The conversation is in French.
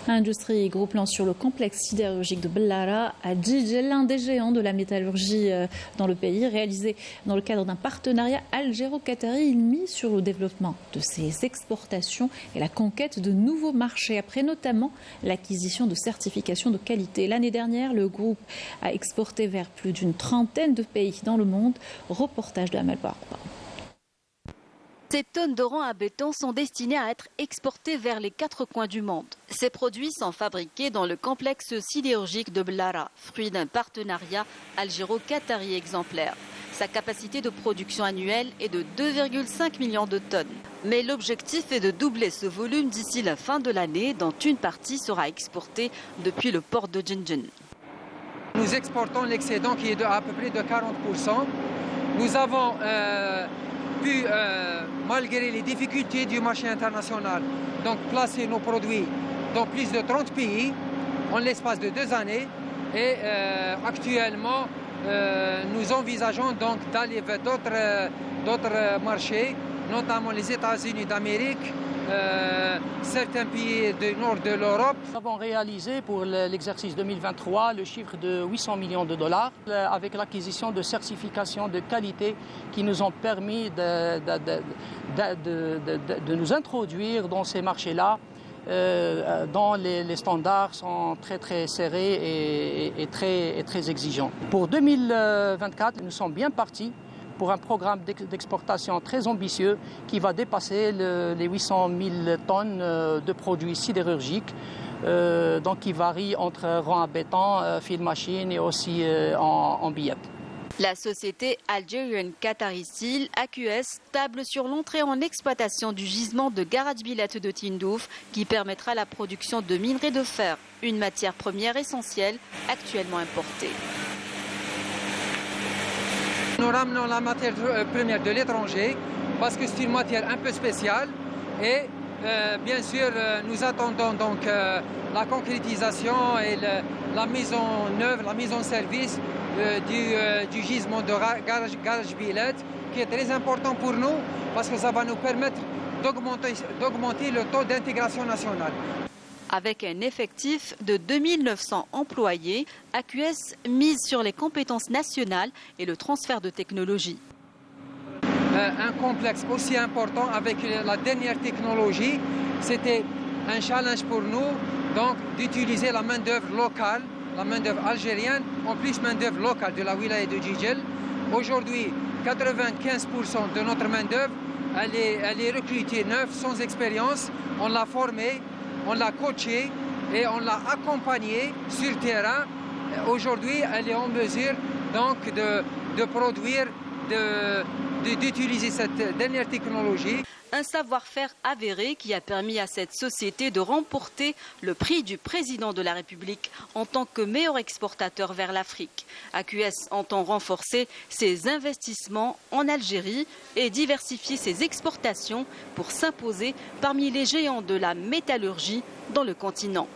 Industrie Group lance sur le complexe sidérurgique de Bellara à Jijel, l'un des géants de la métallurgie dans le pays. Réalisé dans le cadre d'un partenariat algéro-qatari, il mise sur le développement de ses exportations et la conquête de nouveaux marchés, après notamment l'acquisition de certifications de qualité. L'année dernière, le groupe a exporté vers plus d'une trentaine de pays dans le monde. Reportage de Amel Barba. Ces tonnes de rangs à béton sont destinées à être exportées vers les 4 coins du monde. Ces produits sont fabriqués dans le complexe sidérurgique de Bellara, fruit d'un partenariat algéro-qatari exemplaire. Sa capacité de production annuelle est de 2,5 millions de tonnes. Mais l'objectif est de doubler ce volume d'ici la fin de l'année, dont une partie sera exportée depuis le port de Jinjin. Nous exportons l'excédent qui est de à peu près de 40%. Nous avons pu, malgré les difficultés du marché international, donc placer nos produits dans plus de 30 pays en l'espace de 2 années. Et actuellement, nous envisageons donc d'aller vers d'autres marchés, notamment les États-Unis d'Amérique, certains pays du nord de l'Europe. Nous avons réalisé pour l'exercice 2023 le chiffre de 800 millions de dollars avec l'acquisition de certifications de qualité qui nous ont permis de nous introduire dans ces marchés-là dont les standards sont très serrés et très exigeants. Pour 2024, nous sommes bien partis pour un programme d'exportation très ambitieux qui va dépasser les 800 000 tonnes de produits sidérurgiques, donc qui varie entre rangs à béton, fil machine et aussi en billettes. La société Algerian Qatari Steel, AQS, table sur l'entrée en exploitation du gisement de Garage Billet de Tindouf qui permettra la production de minerai de fer, une matière première essentielle actuellement importée. Nous ramenons la matière première de l'étranger parce que c'est une matière un peu spéciale et bien sûr nous attendons donc la concrétisation et la mise en œuvre, la mise en service du gisement de Garage Billet qui est très important pour nous parce que ça va nous permettre d'augmenter le taux d'intégration nationale. Avec un effectif de 2900 employés, AQS mise sur les compétences nationales et le transfert de technologie. Un complexe aussi important avec la dernière technologie, c'était un challenge pour nous donc d'utiliser la main-d'œuvre locale, la main-d'œuvre algérienne, en plus main-d'œuvre locale de la wilaya de Jijel. Aujourd'hui, 95% de notre main-d'œuvre, elle est recrutée neuve, sans expérience. On l'a formée, on l'a coachée et on l'a accompagnée sur le terrain. Aujourd'hui, elle est en mesure donc de produire, d'utiliser cette dernière technologie. Un savoir-faire avéré qui a permis à cette société de remporter le prix du président de la République en tant que meilleur exportateur vers l'Afrique. AQS entend renforcer ses investissements en Algérie et diversifier ses exportations pour s'imposer parmi les géants de la métallurgie dans le continent.